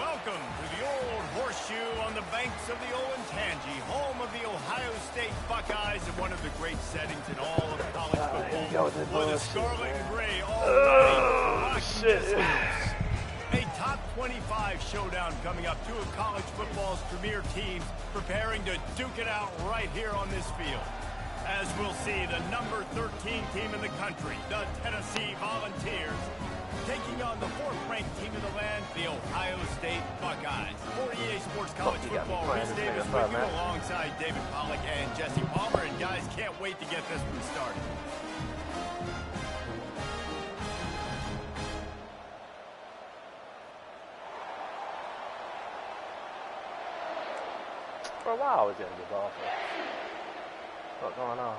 welcome to the Old Horseshoe on the banks of the Olentangy, home of the Ohio State Buckeyes and one of the great settings in all of college football. With the scarlet and gray already rocking this house. A top 25 showdown coming up. Two of college football's premier teams preparing to duke it out right here on this field. As we'll see, the number 13 team in the country, the Tennessee Volunteers, taking on the fourth-ranked team in the land, the Ohio State Buckeyes. For EA Sports College Football, Reese Davis with you alongside David Pollack and Jesse Palmer. And guys, can't wait to get this one started. For a while, I was going to give off. What's going on?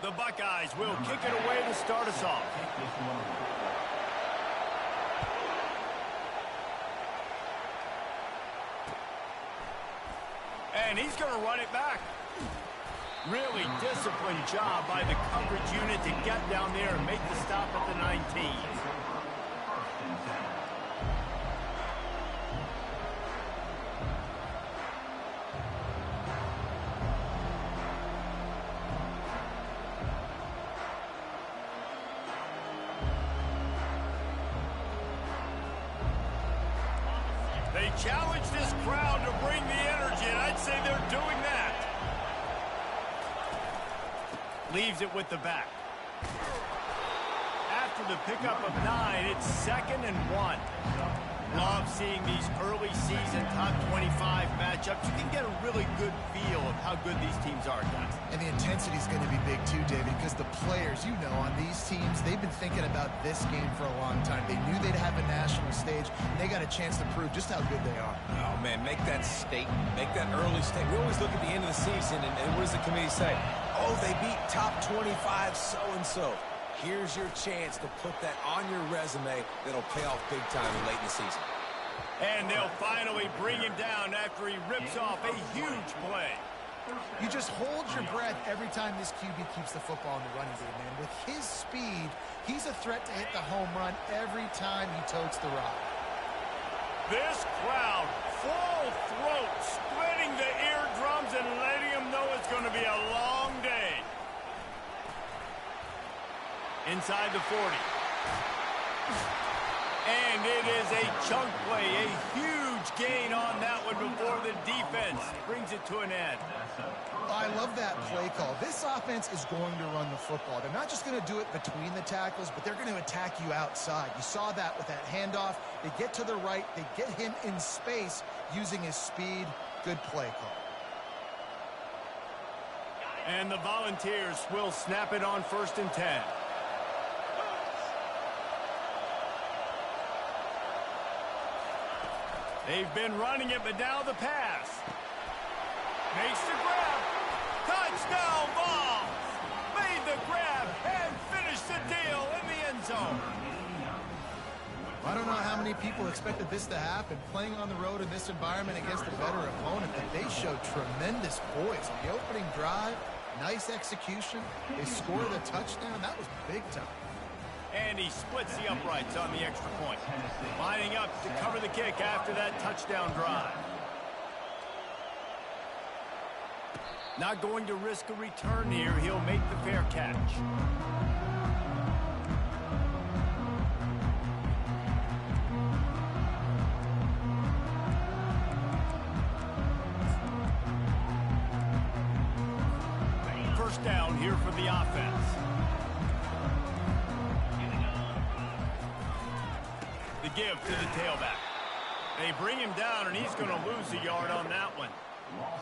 The Buckeyes will kick it away to start us off. And he's going to run it back. Really disciplined job by the coverage unit to get down there and make the stop at the 19. They challenge this crowd to bring the energy, and I'd say they're doing that. Leaves it with the back. After the pickup of 9, it's 2nd and 1. Love seeing these early season top 25 matchups. You can get a really good feel of how good these teams are, guys. And the intensity is going to be big too, David, because the players, you know, on these teams, they've been thinking about this game for a long time. They knew they'd have a national stage, and they got a chance to prove just how good they are. Oh, man, make that statement. Make that early statement. We always look at the end of the season, and what does the committee say? Oh, they beat top 25 so-and-so. Here's your chance to put that on your resume that'll pay off big time late in the season. And they'll finally bring him down after he rips off a huge play. You just hold your breath every time this QB keeps the football in the running game, man. With his speed, he's a threat to hit the home run every time he totes the rock. This crowd, full throat, splitting the eardrums and letting them know it's going to be a long day. Inside the 40. And it is a chunk play, a huge gain on that one before the defense brings it to an end. I love that play call. This offense is going to run the football. They're not just going to do it between the tackles, but they're going to attack you outside. You saw that with that handoff. They get to the right. They get him in space using his speed. Good play call. And the Volunteers will snap it on 1st and 10. They've been running it, but now the pass. Makes the grab. Touchdown ball. Made the grab and finished the deal in the end zone. I don't know how many people expected this to happen. Playing on the road in this environment against a better opponent, but they showed tremendous poise. The opening drive, nice execution. They scored a touchdown. That was big time. And he splits the uprights on the extra point. Lining up to cover the kick after that touchdown drive. Not going to risk a return here. He'll make the fair catch. First down here for the offense. The give to the tailback. They bring him down, and he's going to lose a yard on that one.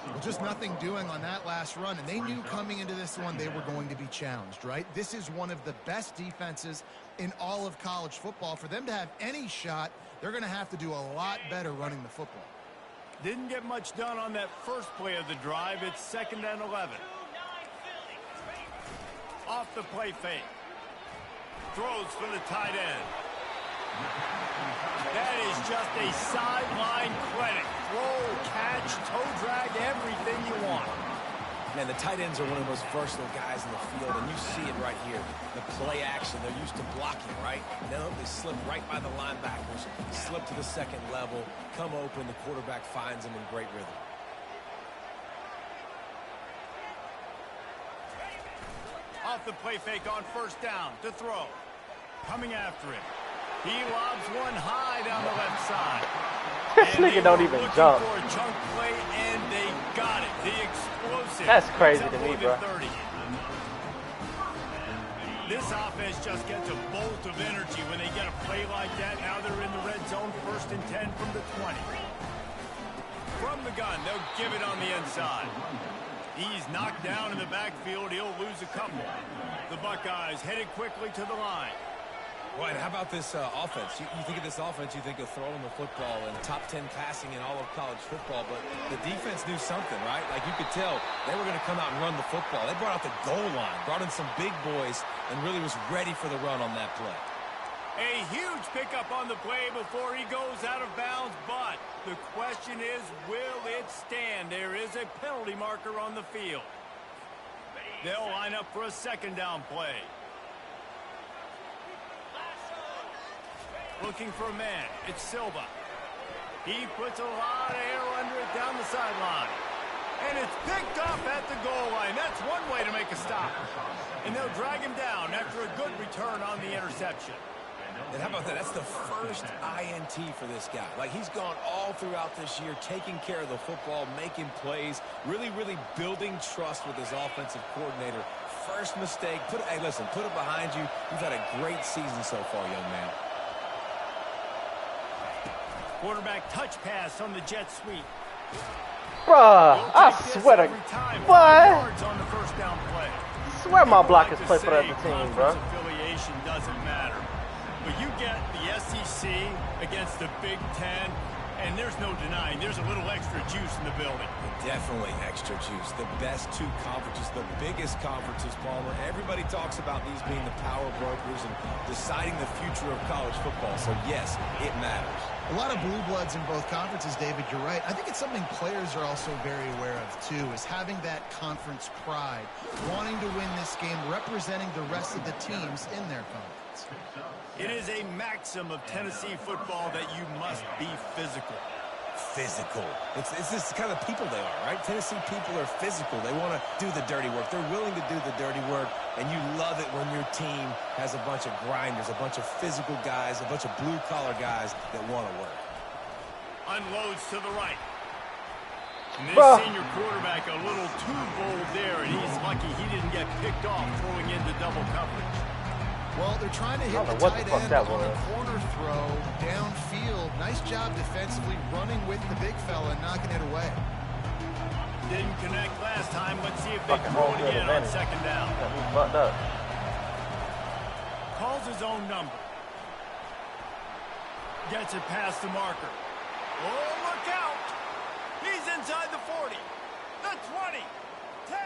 Well, just nothing doing on that last run, and they knew coming into this one they were going to be challenged, right? This is one of the best defenses in all of college football. For them to have any shot, they're going to have to do a lot better running the football. Didn't get much done on that first play of the drive. It's 2nd and 11. Off the play fake. Throws for the tight end. That is just a sideline clinic. Throw, catch, toe drag, everything you want. Man, the tight ends are one of the most versatile guys in the field, and you see it right here. The play action, they're used to blocking, right? And then they slip right by the linebackers, slip to the second level, come open, the quarterback finds them in great rhythm. Off the play fake on first down to throw. Coming after it. He lobs one high down the left side. This nigga don't even jump. For a chunk play, and they got it. The explosive. That's crazy to me, bro. 30. This offense just gets a bolt of energy when they get a play like that. Now they're in the red zone, 1st and 10 from the 20. From the gun, they'll give it on the inside. He's knocked down in the backfield. He'll lose a couple. The Buckeyes headed quickly to the line. Well, and how about this offense? You think of this offense, you think of throwing the football and top 10 passing in all of college football, but the defense knew something, right? Like you could tell they were going to come out and run the football. They brought out the goal line, brought in some big boys, and really was ready for the run on that play. A huge pickup on the play before he goes out of bounds, but the question is, will it stand? There is a penalty marker on the field. They'll line up for a second down play. Looking for a man. It's Silva. He puts a lot of air under it down the sideline. And it's picked up at the goal line. That's one way to make a stop. And they'll drag him down after a good return on the interception. And how about that? That's the first INT for this guy. Like, he's gone all throughout this year, taking care of the football, making plays, really, really building trust with his offensive coordinator. First mistake. Hey, listen, put it behind you. You've had a great season so far, young man. Quarterback touch pass on the jet sweep. Bruh, I swear to what? On the first down play. I swear my blockers play for the other team, bro. Affiliation doesn't matter. But you get the SEC against the Big Ten, and there's no denying there's a little extra juice in the building. Definitely extra juice. The best two conferences, the biggest conferences, Palmer. Everybody talks about these being the power brokers and deciding the future of college football. So, yes, it matters. A lot of blue bloods in both conferences, David, you're right. I think it's something players are also very aware of, too, is having that conference pride, wanting to win this game, representing the rest of the teams in their conference. It is a maxim of Tennessee football that you must be physical. Physical. It's this kind of people they are, right? Tennessee people are physical. They want to do the dirty work. They're willing to do the dirty work, and you love it when your team has a bunch of grinders, a bunch of physical guys, a bunch of blue-collar guys that want to work. Unloads to the right. And this senior quarterback a little too bold there, and he's lucky he didn't get picked off throwing into double coverage. Well, they're trying to hit the tight end on a corner throw downfield. Nice job defensively running with the big fella and knocking it away. Didn't connect last time. Let's see if they throw it again on second down. He's fucked up. Calls his own number. Gets it past the marker. Oh, look out! He's inside the 40, the 20, 10,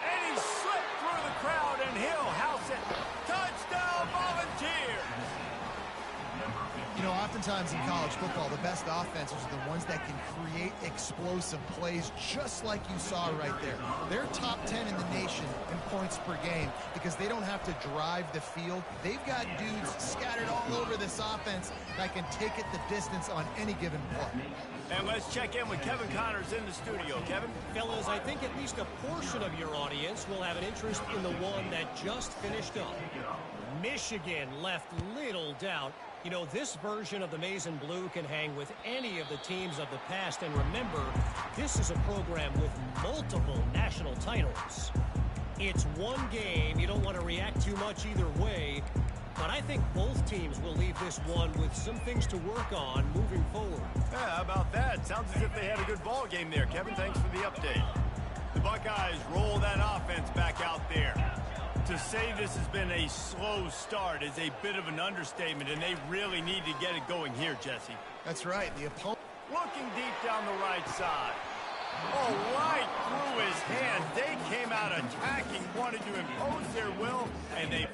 and he slipped through the crowd, and he'll house it. Touchdown, Volunteers! You know, oftentimes in college football, the best offenses are the ones that can create explosive plays, just like you saw right there. They're top 10 in the nation in points per game because they don't have to drive the field. They've got dudes scattered all over this offense that can take it the distance on any given play. And let's check in with Kevin Connors in the studio. Kevin? Fellas, I think at least a portion of your audience will have an interest in the one that just finished up. Michigan left little doubt. You know, this version of the Maize and Blue can hang with any of the teams of the past. And remember, this is a program with multiple national titles. It's one game. You don't want to react too much either way. But I think both teams will leave this one with some things to work on moving forward. Yeah, how about that? Sounds as if they had a good ball game there, Kevin. Thanks for the update. The Buckeyes roll that offense back out there. To say this has been a slow start is a bit of an understatement, and they really need to get it going here, Jesse. That's right. The opponent looking deep down the right side. Oh, right through his hand. They came out attacking, wanted to impose their will, and they...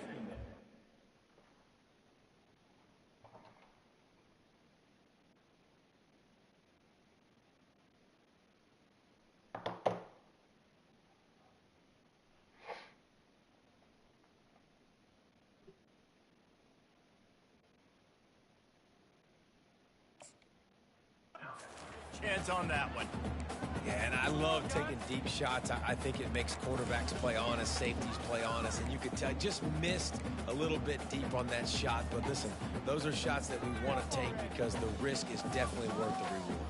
chance on that one. Yeah, and I love taking deep shots. I think it makes quarterbacks play honest, safeties play honest, and you could tell just missed a little bit deep on that shot. But listen, those are shots that we want to take because the risk is definitely worth the reward.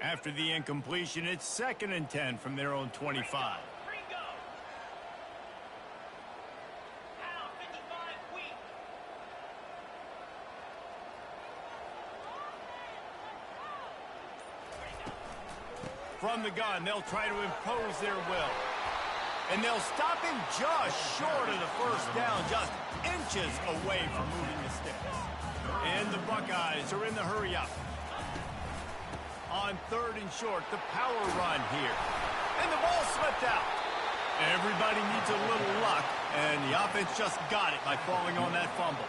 After the incompletion, it's 2nd and 10 from their own 25. From the gun, they'll try to impose their will. And they'll stop him just short of the first down, just inches away from moving the sticks. And the Buckeyes are in the hurry-up. On 3rd and short, the power run here. And the ball slipped out. Everybody needs a little luck, and the offense just got it by falling on that fumble.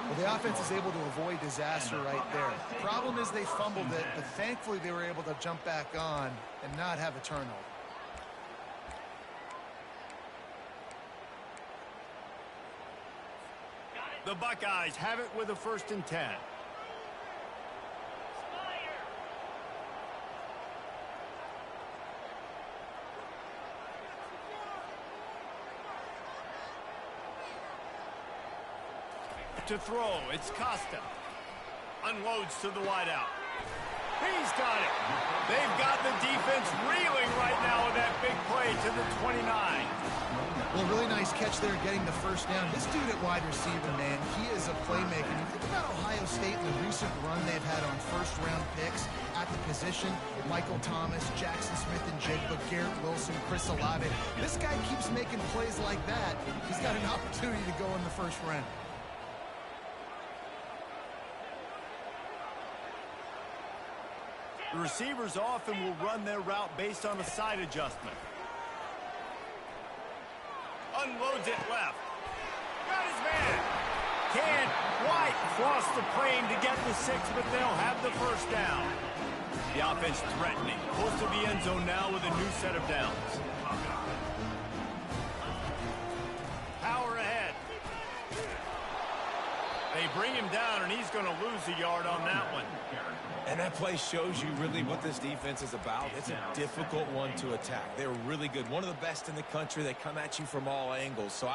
Well, the offense is able to avoid disaster right there. The problem is they fumbled it, but thankfully they were able to jump back on and not have a turnover. The Buckeyes have it with a 1st and 10. To throw, it's Costa. Unloads to the wideout. He's got it. They've got the defense reeling right now with that big play to the 29. Well, really nice catch there getting the first down. This dude at wide receiver, man, he is a playmaker. You think about Ohio State and the recent run they've had on first-round picks at the position. Michael Thomas, Jackson Smith and Jigba, Garrett Wilson, Chris Olave. This guy keeps making plays like that. He's got an opportunity to go in the first round. The receivers often will run their route based on a side adjustment. Unloads it left. Got his man. Can't quite cross the plane to get the 6, but they'll have the first down. The offense threatening. Close to the end zone now with a new set of downs. Power ahead. They bring him down, and he's going to lose a yard on that one. And that play shows you really what this defense is about. It's a difficult one to attack. They're really good. One of the best in the country. They come at you from all angles. So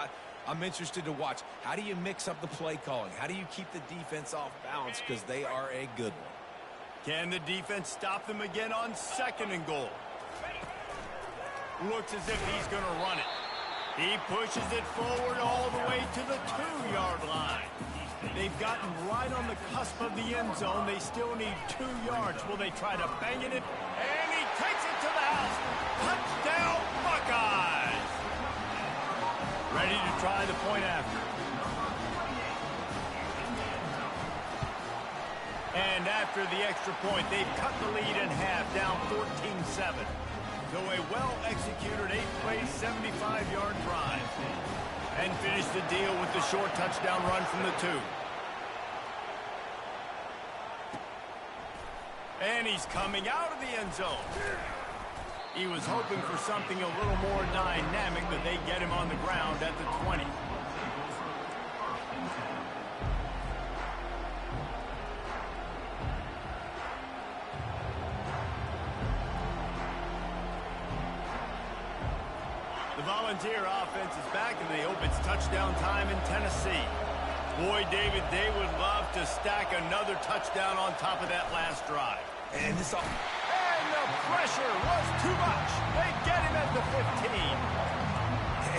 I'm interested to watch. How do you mix up the play calling? How do you keep the defense off balance? Because they are a good one. Can the defense stop them again on 2nd and goal? Looks as if he's going to run it. He pushes it forward all the way to the 2-yard line. They've gotten right on the cusp of the end zone. They still need 2 yards. Will they try to bang it in? And he takes it to the house. Touchdown, Buckeyes! Ready to try the point after. And after the extra point, they've cut the lead in half, down 14-7. So a well-executed 8-play, 75-yard drive. And finish the deal with the short touchdown run from the 2. And he's coming out of the end zone. He was hoping for something a little more dynamic, but they get him on the ground at the 20. The Volunteer offense is back, and they hope it's touchdown time in Tennessee. Boy, David, they would love to stack another touchdown on top of that last drive. And this all... And the pressure was too much. They get him at the 15.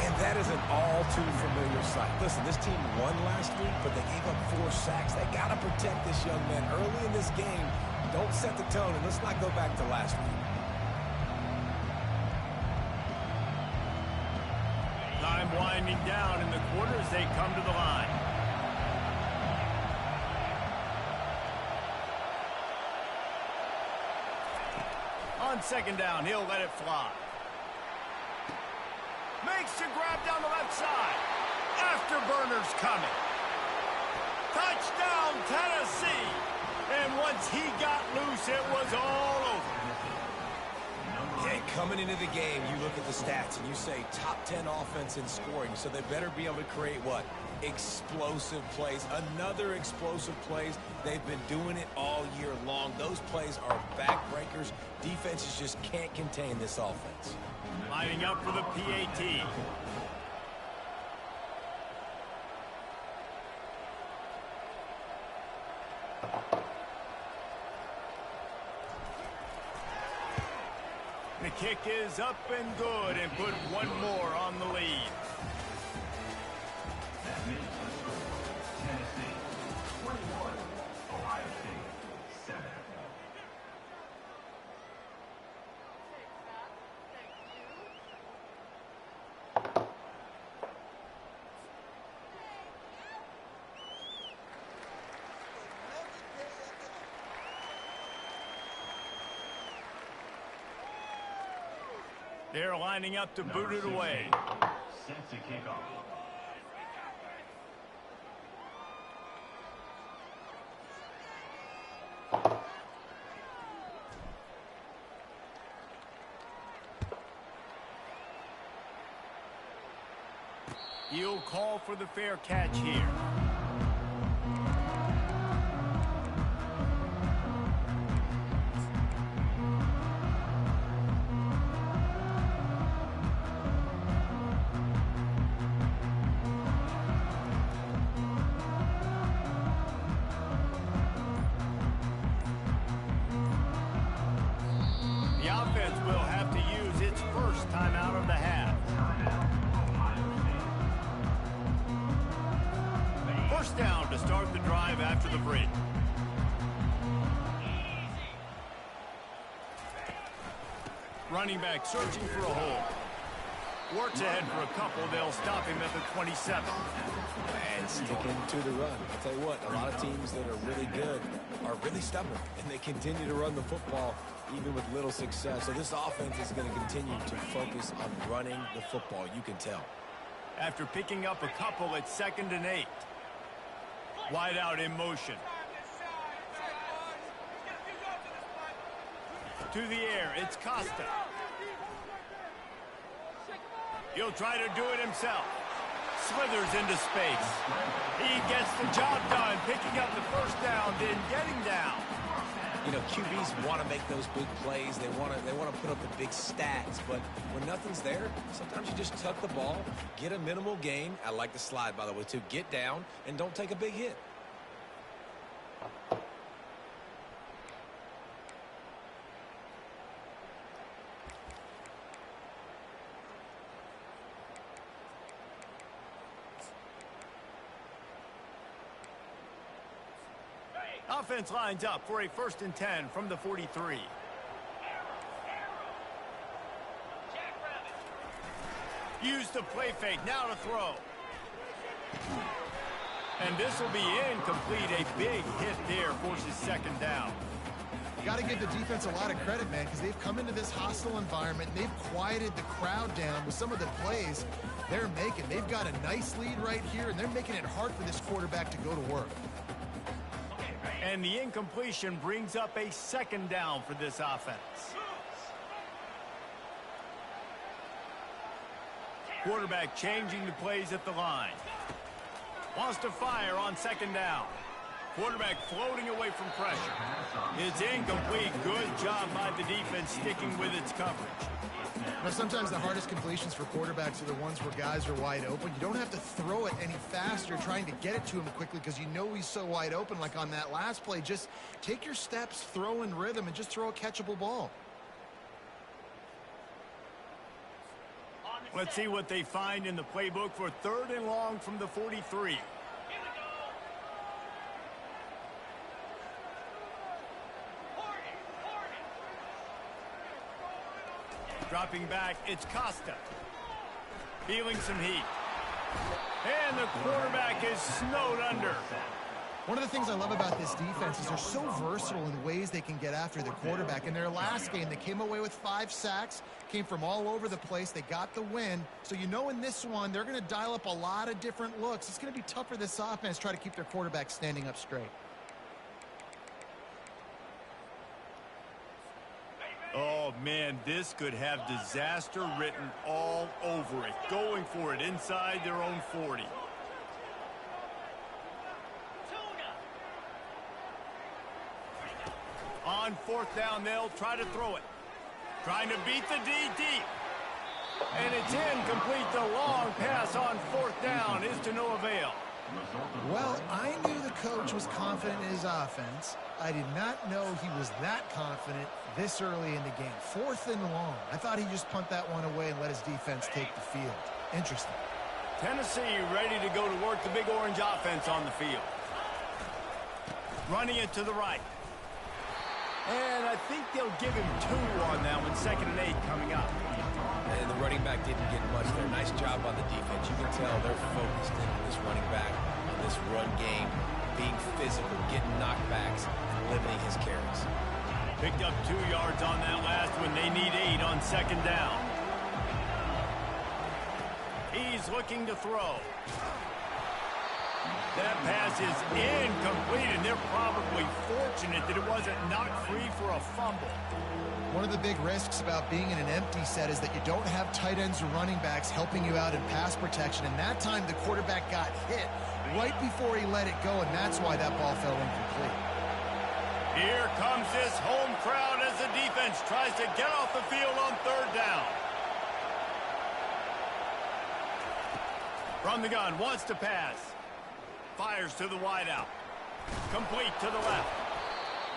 And that is an all-too-familiar sight. Listen, this team won last week, but they gave up 4 sacks. They got to protect this young man early in this game. Don't set the tone, and let's not go back to last week. Time winding down in the quarter as they come to the line. On 2nd down, he'll let it fly. Makes a grab down the left side. Afterburner's coming. Touchdown, Tennessee. And once he got loose, it was all over. Yeah, Coming into the game, you look at the stats and you say top 10 offense in scoring, so they better be able to create what? Explosive plays. Another explosive plays. They've been doing it all year long. Those plays are backbreakers. Defenses just can't contain this offense. Lining up for the PAT. The kick is up and good and put one more on the lead. Tennessee, 21, Ohio State, 7. They're lining up to boot it away. Set to kick off. He'll call for the fair catch here. The offense will have to use its first timeout of the half. First down to start the drive after the break. Running back searching for a hole. Works ahead for a couple. They'll stop him at the 27. And sticking to the run. I'll tell you what, a lot of teams that are really good are really stubborn, and they continue to run the football even with little success. So this offense is going to continue to focus on running the football. You can tell. After picking up a couple, it's 2nd and 8. Wide out in motion. To the air, it's Costa. He'll try to do it himself. Slithers into space. He gets the job done, picking up the first down, then getting down. You know, QBs want to make those big plays. They want to put up the big stats. But when nothing's there, sometimes you just tuck the ball, get a minimal gain. I like the slide, by the way, too. Get down and don't take a big hit. Offense lines up for a 1st and 10 from the 43. Use the play fake, now to throw. And this will be incomplete. A big hit there forces 2nd down. Got to give the defense a lot of credit, man, because they've come into this hostile environment. They've quieted the crowd down with some of the plays they're making. They've got a nice lead right here, and they're making it hard for this quarterback to go to work. And the incompletion brings up a 2nd down for this offense. Quarterback changing the plays at the line. Wants to fire on 2nd down. Quarterback floating away from pressure. It's incomplete. Good job by the defense sticking with its coverage. Now, sometimes the hardest completions for quarterbacks are the ones where guys are wide open. You don't have to throw it any faster trying to get it to him quickly because you know he's so wide open like on that last play. Just take your steps, throw in rhythm, and just throw a catchable ball. Let's see what they find in the playbook for 3rd and long from the 43. Dropping back, it's Costa. Feeling some heat. And the quarterback is snowed under. One of the things I love about this defense is they're so versatile in ways they can get after the quarterback. In their last game, they came away with 5 sacks, came from all over the place. They got the win. So you know in this one, they're going to dial up a lot of different looks. It's going to be tough for this offense to try to keep their quarterback standing up straight. Oh, Man, this could have disaster written all over it. Going for it inside their own 40. On fourth down, they'll try to throw it. Trying to beat the D deep. And it's incomplete. The long pass on fourth down is to no avail. Well, I knew the coach was confident in his offense. I did not know he was that confident this early in the game. Fourth and long. I thought he'd just punt that one away and let his defense take the field. Interesting. Tennessee ready to go to work the big orange offense on the field. Running it to the right. And I think they'll give him 2 on that one. 2nd and 8 coming up. And the running back didn't get much there. Nice job on the defense. You can tell they're focused in on this running back, on this run game, being physical, getting knockbacks, and limiting his carries. Picked up 2 yards on that last one. They need 8 on 2nd down. He's looking to throw. That pass is incomplete, and they're probably fortunate that it wasn't knocked free for a fumble. One of the big risks about being in an empty set is that you don't have tight ends or running backs helping you out in pass protection. And that time, the quarterback got hit right before he let it go, and that's why that ball fell incomplete. Here comes this home crowd as the defense tries to get off the field on 3rd down. From the gun, wants to pass. Fires to the wideout. Complete to the left.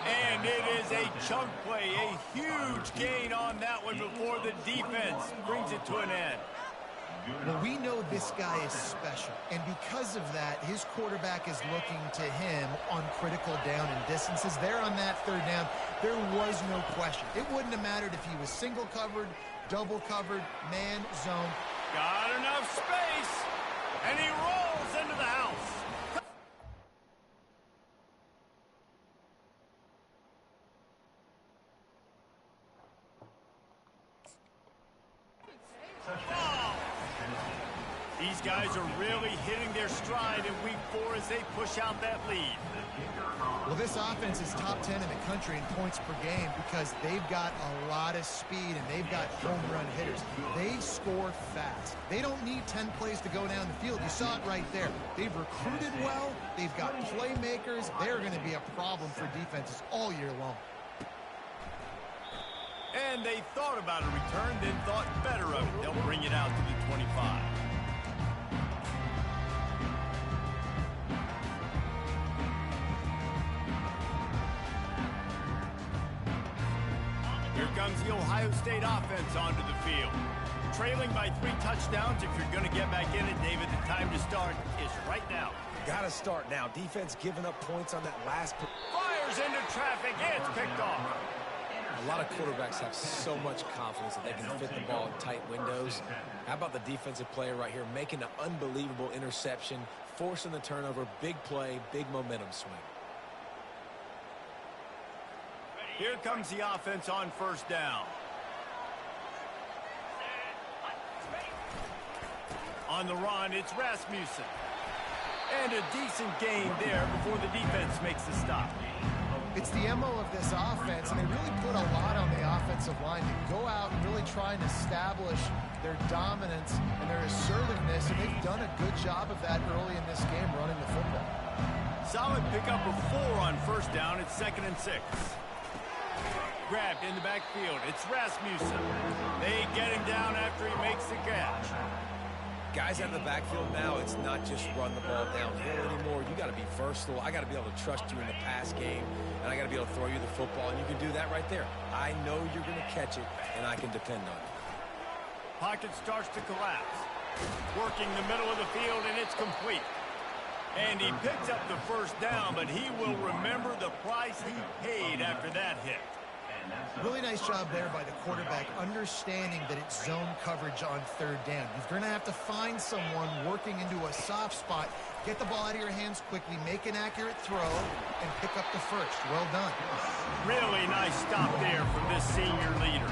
And it is a chunk play, a huge gain on that one before the defense brings it to an end. Well, we know this guy is special, and because of that, his quarterback is looking to him on critical down and distances. There on that 3rd down, there was no question. It wouldn't have mattered if he was single covered, double covered, man, zone. Got enough space, and he rolls into the house. These guys are really hitting their stride in week 4 as they push out that lead. Well, this offense is top 10 in the country in points per game because they've got a lot of speed and they've got home run hitters. They score fast. They don't need 10 plays to go down the field. You saw it right there. They've recruited well. They've got playmakers. They're going to be a problem for defenses all year long. And they thought about a return, then thought better of it. They'll bring it out to the 25. Here comes the Ohio State offense onto the field. Trailing by 3 touchdowns. If you're going to get back in it, David, the time to start is right now. Got to start now. Defense giving up points on that last. Fires into traffic. It's picked off. A lot of quarterbacks have so much confidence that they can fit the ball in tight windows. How about the defensive player right here making an unbelievable interception, forcing the turnover, big play, big momentum swing. Here comes the offense on 1st down. On the run, it's Rasmussen. And a decent gain there before the defense makes the stop. It's the MO of this offense, and they really put a lot on the offensive line to go out and really try and establish their dominance and their assertiveness, and they've done a good job of that early in this game running the football. Solid pickup of 4 on 1st down. It's 2nd and 6. Grabbed in the backfield. It's Rasmussen. They get him down after he makes the catch. Guys out of the backfield now, it's not just run the ball downhill anymore. You got to be versatile. I got to be able to trust you in the pass game, and I got to be able to throw you the football, and you can do that right there. I know you're going to catch it, and I can depend on it. Pocket starts to collapse. Working the middle of the field, and it's complete. And he picks up the 1st down, but he will remember the price he paid after that hit. Really nice job there by the quarterback, understanding that it's zone coverage on 3rd down. You're going to have to find someone working into a soft spot, get the ball out of your hands quickly, make an accurate throw, and pick up the 1st. Well done. Really nice stop there from this senior leader.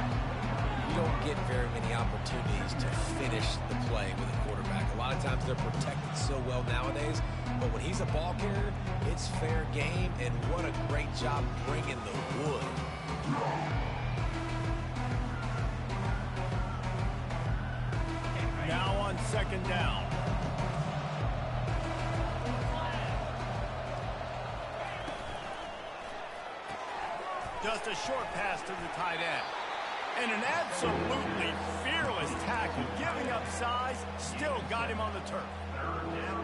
You don't get very many opportunities to finish the play with a quarterback. A lot of times they're protected so well nowadays, but when he's a ball carrier, it's fair game, and what a great job bringing the wood. second down. Just a short pass to the tight end. And an absolutely fearless tackle, giving up size, still got him on the turf.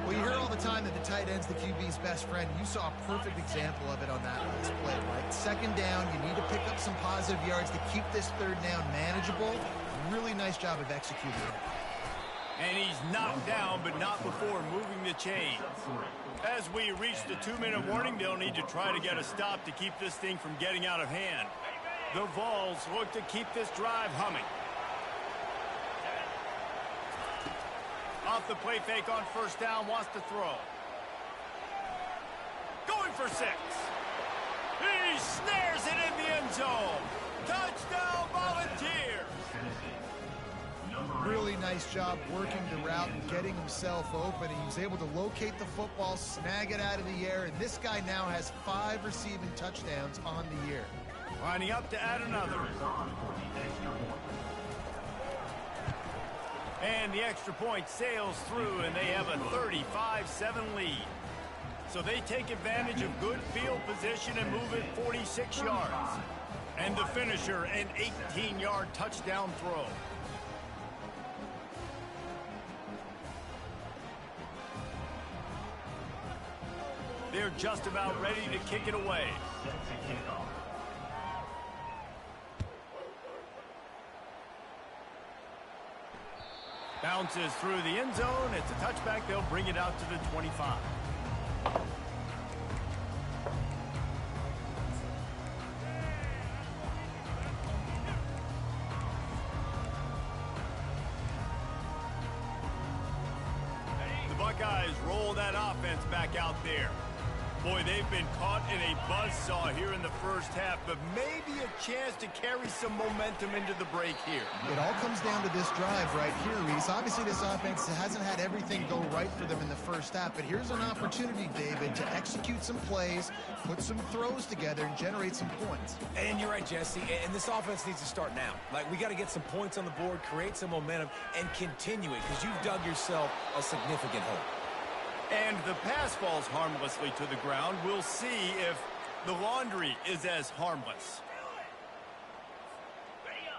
Well, you hear all the time that the tight end's the QB's best friend. You saw a perfect example of it on that last play, right? Second down, you need to pick up some positive yards to keep this third down manageable. Really nice job of executing it. And he's knocked down, but not before moving the chains. As we reach the 2-minute warning, they'll need to try to get a stop to keep this thing from getting out of hand. The Vols look to keep this drive humming. Off the play fake on first down, wants to throw. Going for 6. He snares it in the end zone. Touchdown, Volunteers. Really nice job working the route and getting himself open. He was able to locate the football, snag it out of the air, and this guy now has 5 receiving touchdowns on the year. Lining up to add another. And the extra point sails through, and they have a 35-7 lead. So they take advantage of good field position and move it 46 yards. And the finisher, an 18-yard touchdown throw. They're just about ready to kick it away. Bounces through the end zone. It's a touchback. They'll bring it out to the 25. The Buckeyes roll that offense back out there. Boy, they've been caught in a buzzsaw here in the first half, but maybe a chance to carry some momentum into the break here. It all comes down to this drive right here, Reese. Obviously, this offense hasn't had everything go right for them in the first half, but here's an opportunity, David, to execute some plays, put some throws together, and generate some points. And you're right, Jesse, and this offense needs to start now. Like, we got to get some points on the board, create some momentum, and continue it, because you've dug yourself a significant hole. And the pass falls harmlessly to the ground. We'll see if the laundry is as harmless.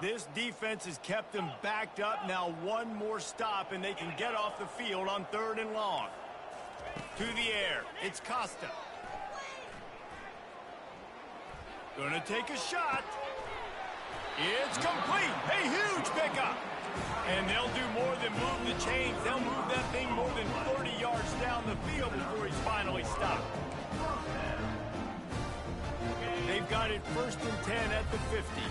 This defense has kept them backed up. Now one more stop, and they can get off the field on 3rd and long. To the air. It's Costa. Gonna take a shot. It's complete. A huge pickup. And they'll do more than move the chains. They'll move that thing more than 30 yards down the field before he's finally stopped. They've got it 1st and 10 at the 50.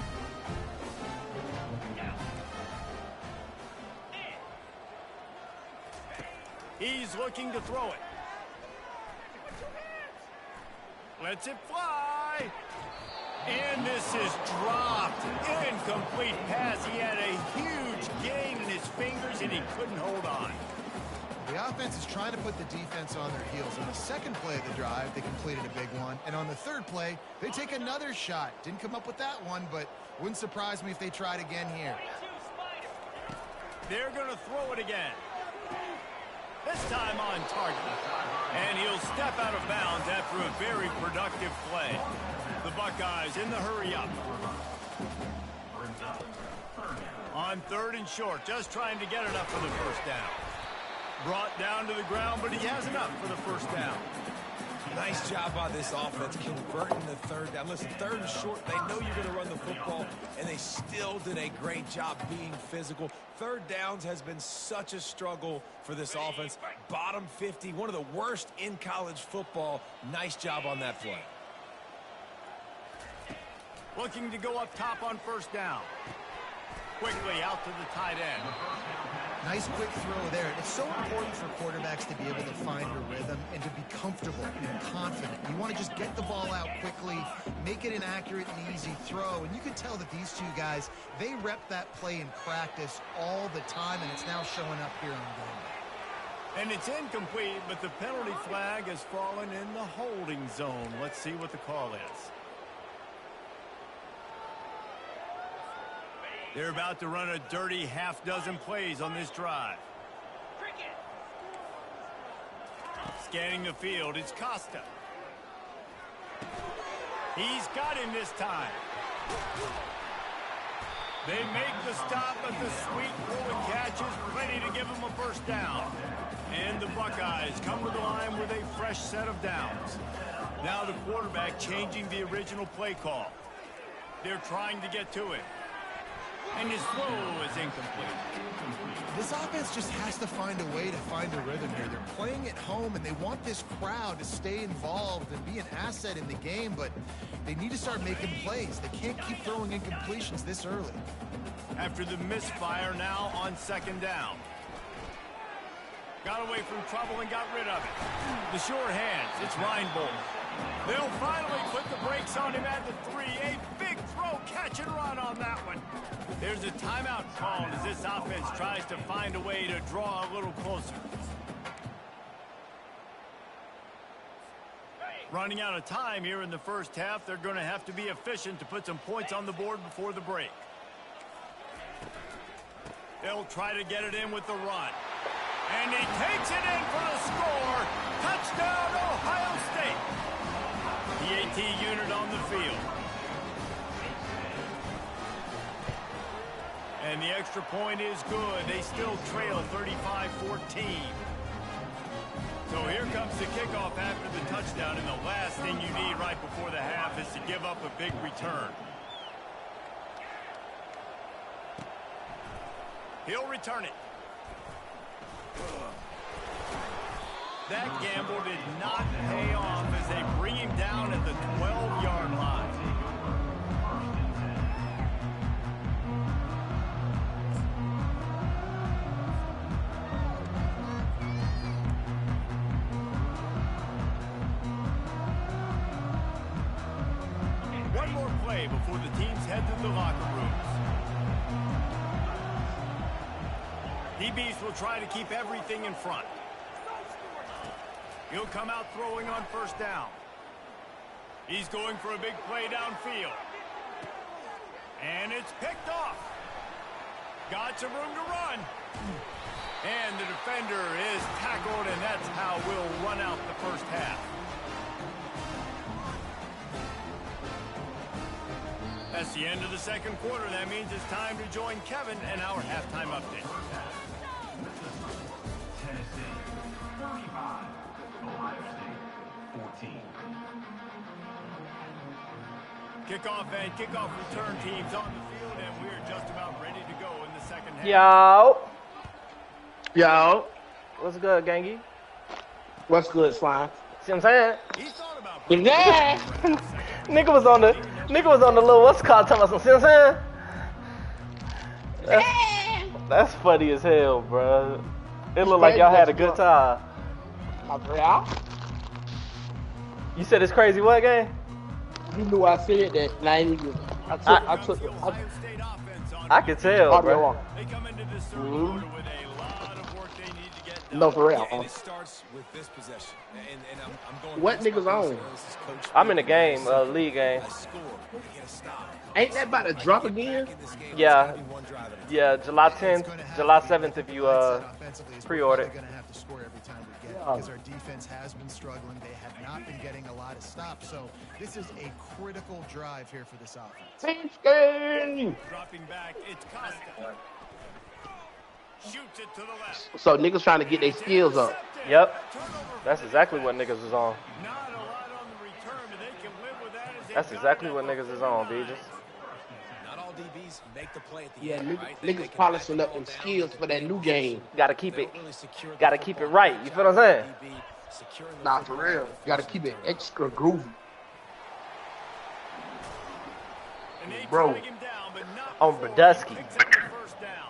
He's looking to throw it. Lets it fly. And this is dropped. Incomplete pass. He had a huge gain in his fingers, and he couldn't hold on. The offense is trying to put the defense on their heels. On the second play of the drive, they completed a big one. And on the third play, they take another shot. Didn't come up with that one, but wouldn't surprise me if they tried again here. They're going to throw it again. This time on target. And he'll step out of bounds after a very productive play. The Buckeyes in the hurry-up. On 3rd and short, just trying to get enough for the first down. Brought down to the ground, but he has enough for the first down. Nice job by this offense converting the 3rd down. Listen, 3rd and short, they know you're going to run the football, and they still did a great job being physical. 3rd downs has been such a struggle for this offense. Bottom 50, one of the worst in college football. Nice job on that play. Looking to go up top on first down. Quickly out to the tight end. Nice quick throw there. It's so important for quarterbacks to be able to find a rhythm and to be comfortable and confident. You want to just get the ball out quickly, make it an accurate and easy throw. And you can tell that these two guys, they rep that play in practice all the time, and it's now showing up here on game day. And it's incomplete, but the penalty flag has fallen in the holding zone. Let's see what the call is. They're about to run a dirty half-dozen plays on this drive. Scanning the field, it's Costa. He's got him this time. They make the stop, but the sweet rolling catch is plenty to give him a first down. And the Buckeyes come to the line with a fresh set of downs. Now the quarterback changing the original play call. They're trying to get to it. And his throw is incomplete. This offense just has to find a way to find a rhythm here. They're playing at home, and they want this crowd to stay involved and be an asset in the game, but they need to start making plays. They can't keep throwing incompletions this early. After the misfire, now on second down. Got away from trouble and got rid of it. The sure hands, it's Reinbold. They'll finally put the brakes on him at the 3. A big throw, catch and run on that one. There's a timeout called as this offense tries to find a way to draw a little closer. Running out of time here in the first half, they're going to have to be efficient to put some points on the board before the break. They'll try to get it in with the run. And he takes it in for the score. Touchdown, Ohio State. The AT unit on the field. And the extra point is good. They still trail 35-14. So here comes the kickoff after the touchdown, and the last thing you need right before the half is to give up a big return. He'll return it. That gamble did not pay off as they bring him down at the 12-yard line. One more play before the teams head to the locker rooms. DBs will try to keep everything in front. He'll come out throwing on first down. He's going for a big play downfield. And it's picked off. Got some room to run. And the defender is tackled, and that's how we'll run out the first half. That's the end of the second quarter. That means it's time to join Kevin and our halftime update. Tennessee 35, Ohio State 14. Kickoff and kickoff return teams on the field, and we're just about ready to go in the second half. Yo. What's good, Gangy? What's good, Slime? See what I'm saying? He thought about Yeah. Nigga was on the little what's it called talking about some, see what I'm saying? That's funny as hell, bro. It looked like y'all had a good time. You said it's crazy what, gang? You knew I said that, and I ain't even. I could tell, bro. They come into this third quarter with a lot of work they need to get done. No, for real. And it starts with this possession. And I'm going. What niggas on? I'm in the game, league game. Ain't that about to drop again? Yeah, July 10th, July 7th if you pre-order. They're going to have to score every time we get it because our defense has been struggling. They have not been getting a lot of stops. So this is a critical drive here for this offense. Dropping back, it's Costa. Shoots it to the left. So niggas trying to get their skills up. Yep, that's exactly what niggas is on. Not a lot on the return, but they can live with that as they That's got exactly that what niggas is on, B. Just Not all DBs make the play at the Yeah, end, right? niggas polishing up them skills for that new game. gotta keep it right. You feel what I'm saying? Nah, for real. You gotta keep it extra groovy. And they Bro. drag him down, but not On before he Brodusky. picks up the first down.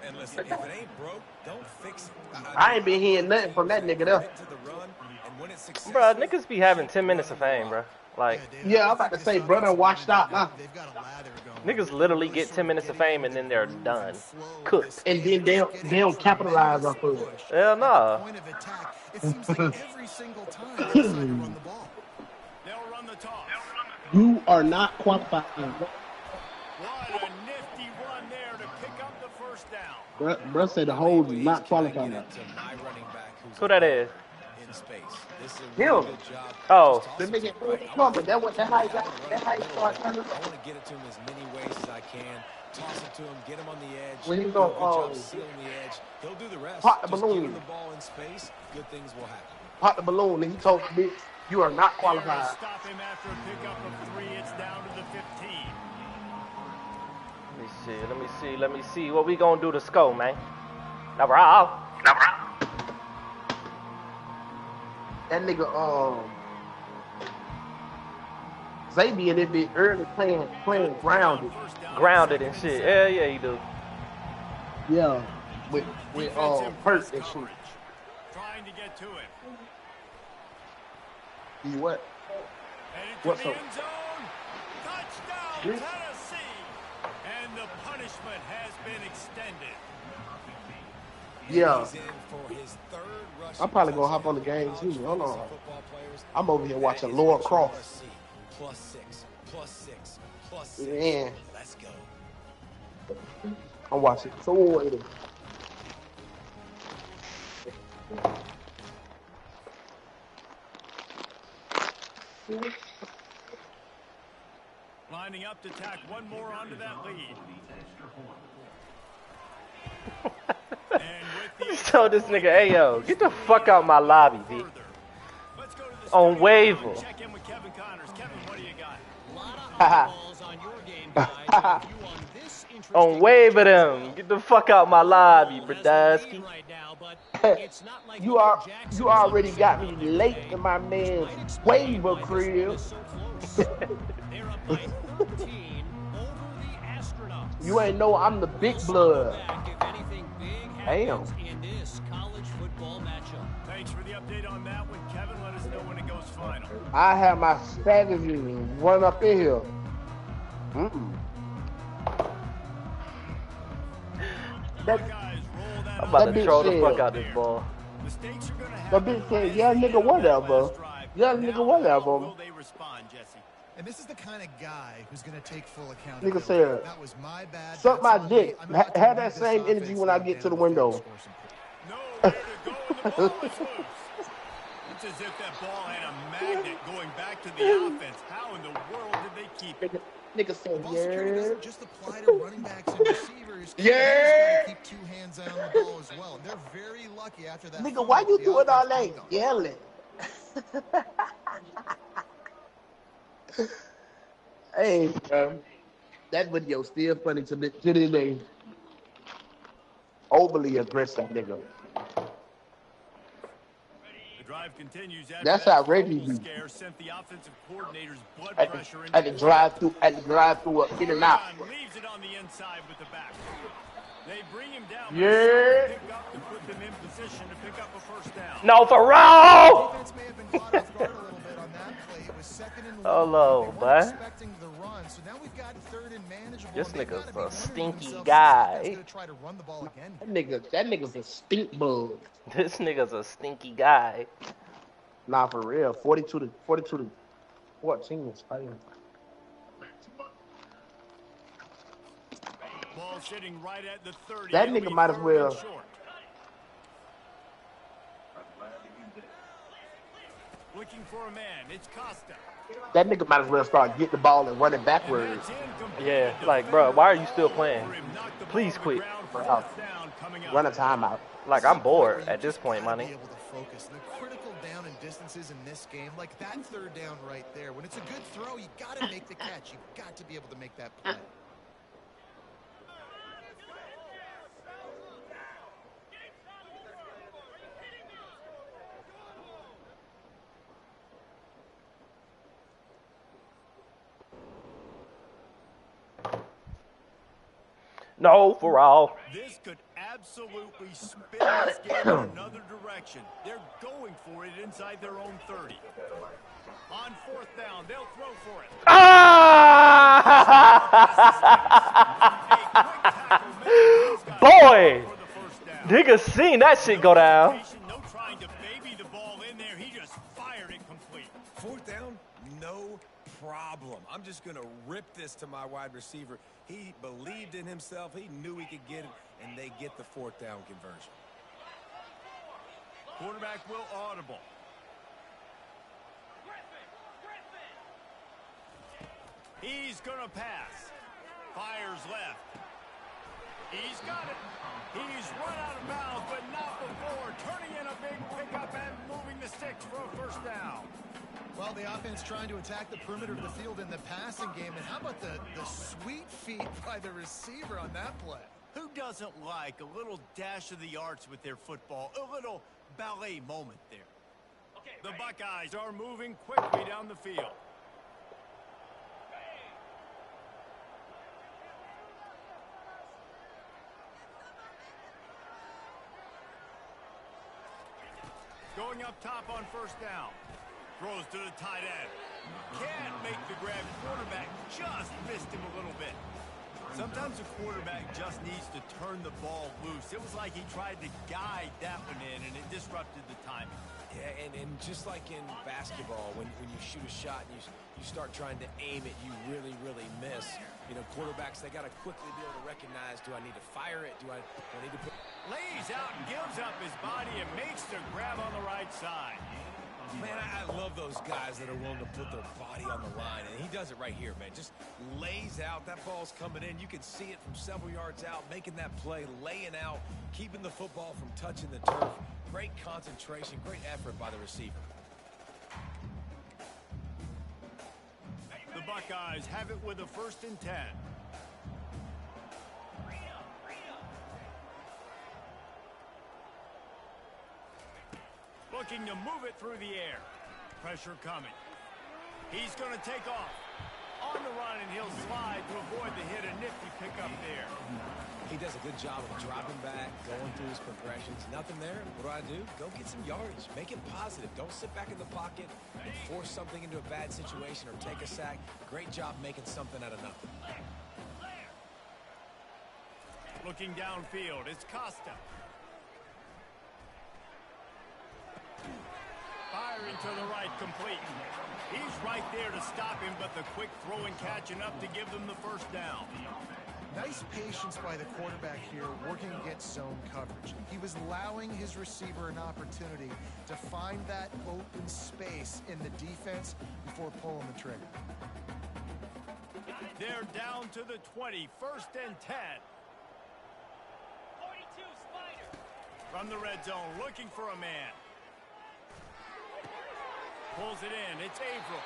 And listen, if it ain't broke, don't fix it. I ain't been hearing nothing from that nigga there. To the run, and when it's successful, Bro, niggas be having 10 minutes of fame, bro. Like, Yeah, I'm about to say, brother, washed out now. They've got a lather going. niggas literally get 10 minutes of fame and then they're done. Cooked. And then they don't capitalize off of it. Hell nah. Point of attack. It seems like every single time they decide to run the ball. They'll run the toss. You are not qualified. What a nifty run there to pick up the first down. Bruh said the hoes is not qualified. to my running back who's Who that is? in space. This is a Him. really good job. Oh. The nigga pumping. That what that how he got. That how he started turning I up. want to get it to him as many ways as I can. Toss it to him, get him on the edge. When he Do a go, good job sealing the edge. He'll do the rest. pop the Just give him balloon. the ball in space. Good things will happen. Pop the balloon, and he told me, "You are not qualified." Stop him after a pickup of 3. It's down to the 15. Let me see. What we gonna do to score, man? Number out. That nigga, Xavier, that bit early playing grounded. Grounded and shit. Yeah, he do. Yeah, with Hurt and shit. Trying to get to it. You what? What's up? Touchdown, Tennessee. And the punishment has been extended. Yeah. I'm probably gonna hop on the game too. Hold on. I'm over here watching Laura Croft. Yeah. Let's go. I'm watching. So wait. Lining up to tack one more onto that lead. Tell this nigga, hey yo, get the fuck out my lobby, B. On waiver. Check in with Kevin Connors. Kevin, what do you got? On waiver them. Get the fuck out my lobby, Bradowski. You already got me late in my man's waiver crib. You ain't know I'm the big blood. Damn. Thanks for the update on that one, Kevin. Let us know when it goes final. I have my strategy run up in here. I'm about to throw the fuck out this ball. That bitch said, yeah, nigga, whatever. Yeah, nigga, whatever. And this is the kind of guy who's going to take full accountability. Nigga said, that was my bad. Suck my dick. Have that same energy when I get to the window. Nowhere to go and the ball is loose. It's as if that ball had a magnet going back to the offense. How in the world did they keep it? Nigga said, ball security doesn't just apply to running backs and receivers. Yeah. Keep 2 hands on the ball as well. And they're very lucky after that. Nigga, why you doing all that yelling? Hey, that video still funny to this day. Overly aggressive, nigga. The drive continues. That's how Reggie be. Sent the offensive coordinator's blood pressure at the drive-through, in and out. Leaves it on the inside with the back. They bring him down. Yeah. Pick up to put them in position to pick up a first down. No, for real. Defense may have been caught off guard a little bit on that play. It was 2nd and 1. Hello, They weren't expecting the run, so now we've got 3rd and manageable. This nigga's a stinky guy. Try to run the ball again. That nigga's a stink bug. This nigga's a stinky guy. Nah, for real. 42 to 14 is fighting. Ball sitting right at the 30. That nigga might as well. Looking for a man. It's Costa. That nigga might as well start getting the ball and running backwards. Yeah, like, bro, why are you still playing? Please quit. Run a timeout. Like, I'm bored at this point, money. Be able to focus. The critical down and distances in this game, like that 3rd down right there. When it's a good throw, you got to make the catch. You've got to be able to make that play. No, for all. This could absolutely spin this game in another direction. They're going for it inside their own 30. On 4th down, they'll throw for it. Boy, nigga seen that shit go down. No trying to baby the ball in there. He just fired it complete. 4th down, no problem. I'm just going to rip this to my wide receiver. He believed in himself. He knew he could get it, and they get the 4th down conversion. Quarterback will audible. He's going to pass. Fires left. He's got it. He's run out of bounds, but not before turning in a big pickup and moving the sticks for a first down. Well, the offense trying to attack the perimeter of the field in the passing game. And how about the sweet feet by the receiver on that play? Who doesn't like a little dash of the arts with their football? A little ballet moment there. Okay, the Buckeyes are moving quickly down the field. Going up top on first down. Throws to the tight end. Can't make the grab. Quarterback just missed him a little bit. Sometimes a quarterback just needs to turn the ball loose. It was like he tried to guide that one in, and it disrupted the timing. Yeah, and just like in basketball, when you shoot a shot and you start trying to aim it, you really, really miss. You know, quarterbacks, they got to quickly be able to recognize, do I need to fire it? Do I need to put... Lays out and gives up his body and makes the grab on the right side. Man, I love those guys that are willing to put their body on the line, and he does it right here, man. Just lays out. That ball's coming in. You can see it from several yards out, making that play, laying out, keeping the football from touching the turf. Great concentration, great effort by the receiver. The Buckeyes have it with a 1st and 10. Looking to move it through the air. Pressure coming. He's going to take off. On the run, and he'll slide to avoid the hit. A nifty pickup there. He does a good job of dropping back, going through his progressions. Nothing there. What do? Go get some yardage. Make it positive. Don't sit back in the pocket and force something into a bad situation or take a sack. Great job making something out of nothing. Looking downfield, it's Costa. Firing to the right, complete. He's right there to stop him, but the quick throw and catch enough to give them the first down. Nice patience by the quarterback here, working against zone coverage. He was allowing his receiver an opportunity to find that open space in the defense before pulling the trigger. They're down to the 20, 1st and 10. 42, Spider. From the red zone, looking for a man. Pulls it in. It's Averill.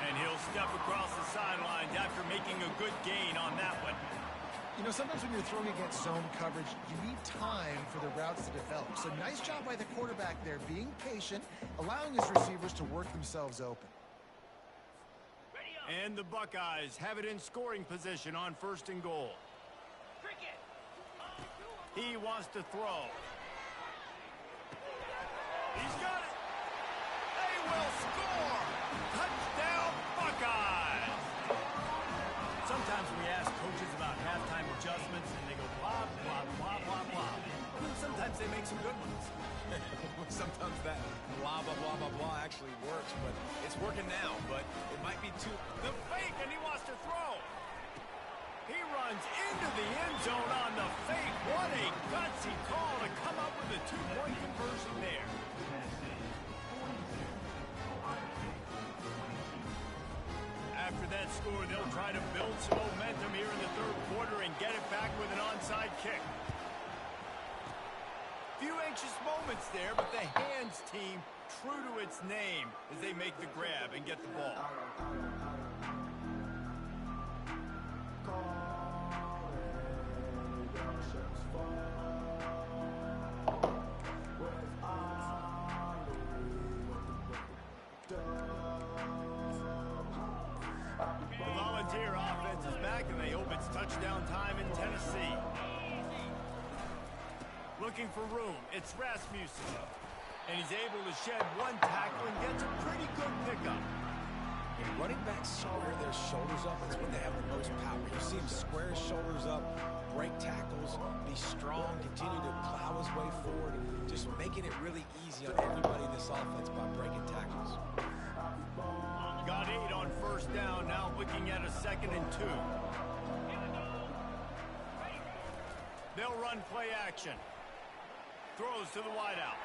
And he'll step across the sidelines after making a good gain on that one. You know, sometimes when you're throwing against zone coverage, you need time for the routes to develop. So nice job by the quarterback there, being patient, allowing his receivers to work themselves open. And the Buckeyes have it in scoring position on 1st and goal. He wants to throw. He's got it. They will score. Touchdown, Buckeyes. Sometimes we ask coaches about halftime adjustments, and they go blah, blah, blah, blah, blah. Sometimes they make some good ones. Sometimes that blah, blah, blah, blah, blah actually works, but it's working now, but it might be too... The fake, and he wants to throw. He runs into the end zone on the fake. What a gutsy call to come up with a 2-point conversion there. After that score, they'll try to build some momentum here in the 3rd quarter and get it back with an onside kick. Few anxious moments there, but the hands team true to its name as they make the grab and get the ball. The Volunteer offense is back, and they hope it's touchdown time in Tennessee. Looking for room, it's Rasmussen. And he's able to shed one tackle and gets a pretty good pickup. When running backs square their shoulders up, that's when they have the most power. You see him square his shoulders up, break tackles, be strong, continue to plow his way forward, just making it really easy on everybody in this offense by breaking tackles. Got 8 on 1st down, now looking at a 2nd and 2. They'll run play action. Throws to the wideout.